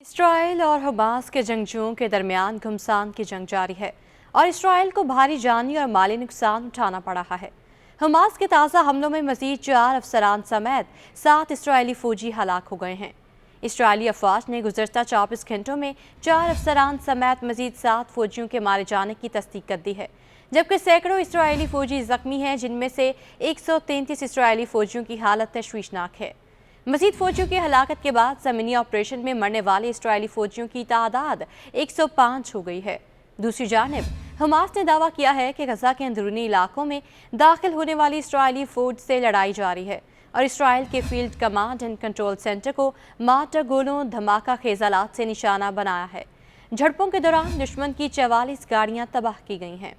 اسرائیل اور حماس کے جنگجوؤں کے درمیان گھمسان کی جنگ جاری ہے اور اسرائیل کو بھاری جانی اور مالی نقصان اٹھانا پڑ رہا ہے۔ حماس کے تازہ حملوں میں مزید 4 افسران سمیت 7 اسرائیلی فوجی ہلاک ہو گئے ہیں۔ اسرائیلی افواج نے گزشتہ 24 گھنٹوں میں 4 افسران سمیت مزید 7 فوجیوں کے مارے جانے کی تصدیق کر دی ہے، جبکہ سینکڑوں اسرائیلی فوجی زخمی ہیں، جن میں سے 133 اسرائیلی فوجیوں کی حالت تشویشناک ہے۔ مزید فوجیوں کی ہلاکت کے بعد زمینی آپریشن میں مرنے والے اسرائیلی فوجیوں کی تعداد 105 ہو گئی ہے۔ دوسری جانب حماس نے دعویٰ کیا ہے کہ غزہ کے اندرونی علاقوں میں داخل ہونے والی اسرائیلی فوج سے لڑائی جاری ہے اور اسرائیل کے field command and control centre کو مارٹر گولوں دھماکہ خیز آلات سے نشانہ بنایا ہے۔ جھڑپوں کے دوران دشمن کی 44 گاڑیاں تباہ کی گئی ہیں۔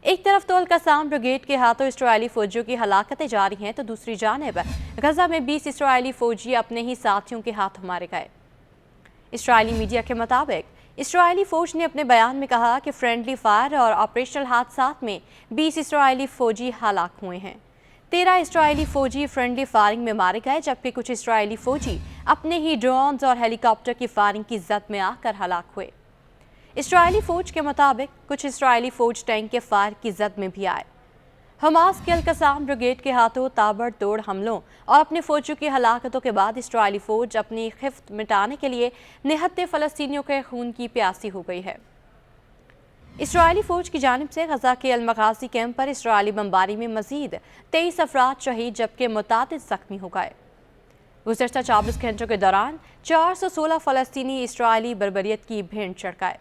ایک طرف تو القسام بریگیڈ کے ہاتھوں اسرائیلی فوجیوں کی ہلاکتیں جاری ہیں تو دوسری جانب غزہ میں 20 اسرائیلی فوجی اپنے ہی ساتھیوں کے ہاتھوں مارے گئے۔ اسرائیلی میڈیا کے مطابق اسرائیلی فوج نے اپنے بیان میں کہا کہ فرینڈلی فائر اور آپریشنل حادثات میں 20 اسرائیلی فوجی ہلاک ہوئے ہیں۔ 13 اسرائیلی فوجی فرینڈلی فائرنگ میں مارے گئے، جبکہ کچھ اسرائیلی فوجی اپنے ہی ڈرونز اور ہیلی کاپٹر کی فائرنگ کی زد میں آ کر ہلاک ہوئے۔ اسرائیلی فوج کے مطابق کچھ اسرائیلی فوج ٹینک کے فائر کی زد میں بھی آئے۔ حماس کے القسام بریگیڈ کے ہاتھوں تابڑ توڑ حملوں اور اپنے فوجیوں کی ہلاکتوں کے بعد اسرائیلی فوج اپنی خفت مٹانے کے لیے نہتے فلسطینیوں کے خون کی پیاسی ہو گئی ہے۔ اسرائیلی فوج کی جانب سے غزہ کے المغازی کیمپ پر اسرائیلی بمباری میں مزید 23 افراد شہید جبکہ متعدد زخمی ہو گئے۔ گزشتہ 24 گھنٹوں کے دوران 416 فلسطینی اسرائیلی بربریت کی بھینٹ چڑھ گئے۔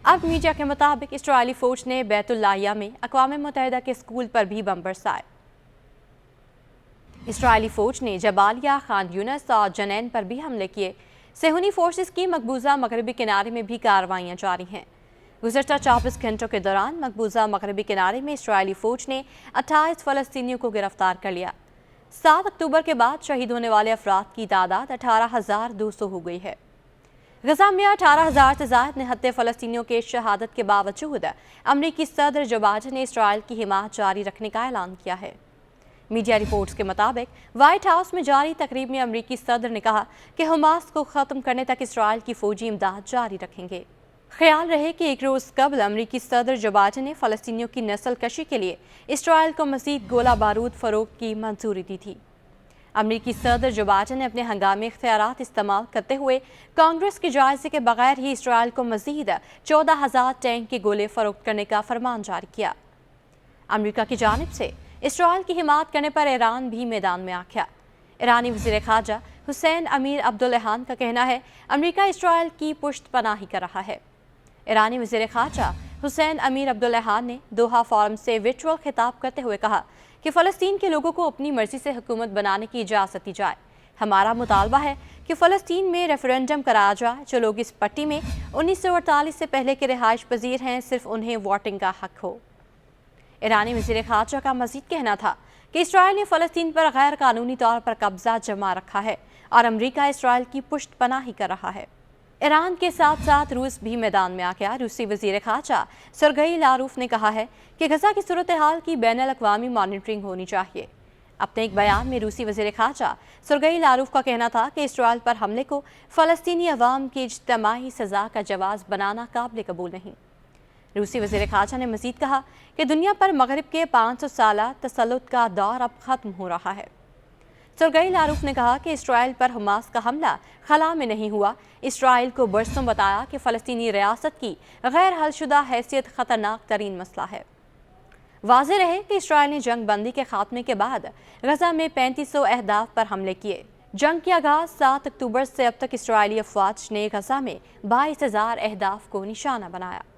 اب میڈیا کے مطابق اسرائیلی فوج نے بیت اللحیہ میں اقوام متحدہ کے اسکول پر بھی بم برسائے۔ اسرائیلی فوج نے جبالیہ، خان یونس اور جنین پر بھی حملے کیے۔ صہیونی فورسز کی مقبوضہ مغربی کنارے میں بھی کارروائیاں جاری ہیں۔ گزشتہ 24 گھنٹوں کے دوران مقبوضہ مغربی کنارے میں اسرائیلی فوج نے 28 فلسطینیوں کو گرفتار کر لیا۔ 7 اکتوبر کے بعد شہید ہونے والے افراد کی تعداد 18,200 ہو گئی ہے۔ غزہ میں 18,000 سے زائد نہتے فلسطینیوں کے شہادت کے باوجود امریکی صدر جو بائیڈن نے اسرائیل کی حمایت جاری رکھنے کا اعلان کیا ہے۔ میڈیا رپورٹس کے مطابق وائٹ ہاؤس میں جاری تقریب میں امریکی صدر نے کہا کہ حماس کو ختم کرنے تک اسرائیل کی فوجی امداد جاری رکھیں گے۔ خیال رہے کہ ایک روز قبل امریکی صدر جو بائیڈن نے فلسطینیوں کی نسل کشی کے لیے اسرائیل کو مزید گولہ بارود فروخت کی منظوری دی تھی۔ امریکی صدر جو بائیڈن نے اپنے ہنگامی اختیارات استعمال کرتے ہوئے کانگریس کے جائزے کے بغیر ہی اسرائیل کو مزید 14,000 ٹینک کے گولے فروخت کرنے کا فرمان جاری کیا۔ امریکہ کی جانب سے اسرائیل کی حمایت کرنے پر ایران بھی میدان میں آ گیا۔ ایرانی وزیر خارجہ حسین امیر عبداللہان کا کہنا ہے امریکہ اسرائیل کی پشت پناہی کر رہا ہے۔ ایرانی وزیر خارجہ حسین امیر عبداللہان نے دوحہ فورم سے ورچوئل خطاب کرتے ہوئے کہا کہ فلسطین کے لوگوں کو اپنی مرضی سے حکومت بنانے کی اجازت دی جائے۔ ہمارا مطالبہ ہے کہ فلسطین میں ریفرنڈم کرایا جائے۔ جو لوگ اس پٹی میں 1948 سے پہلے کے رہائش پذیر ہیں، صرف انہیں ووٹنگ کا حق ہو۔ ایرانی وزیر خارجہ کا مزید کہنا تھا کہ اسرائیل نے فلسطین پر غیر قانونی طور پر قبضہ جما رکھا ہے اور امریکہ اسرائیل کی پشت پناہی کر رہا ہے۔ ایران کے ساتھ ساتھ روس بھی میدان میں آ گیا۔ روسی وزیر خارجہ سرگئی لاروف نے کہا ہے کہ غزہ کی صورتحال کی بین الاقوامی مانیٹرنگ ہونی چاہیے۔ اپنے ایک بیان میں روسی وزیر خارجہ سرگئی لاروف کا کہنا تھا کہ اسرائیل پر حملے کو فلسطینی عوام کی اجتماعی سزا کا جواز بنانا قابل قبول نہیں۔ روسی وزیر خارجہ نے مزید کہا کہ دنیا پر مغرب کے 500 سالہ تسلط کا دور اب ختم ہو رہا ہے۔ سرگئی لاروف نے کہا کہ اسرائیل پر حماس کا حملہ خلا میں نہیں ہوا۔ اسرائیل کو برسوں بتایا کہ فلسطینی ریاست کی غیر حل شدہ حیثیت خطرناک ترین مسئلہ ہے۔ واضح رہے کہ اسرائیل نے جنگ بندی کے خاتمے کے بعد غزہ میں 3500 اہداف پر حملے کیے۔ جنگ کی آغاز 7 اکتوبر سے اب تک اسرائیلی افواج نے غزہ میں 22,000 اہداف کو نشانہ بنایا۔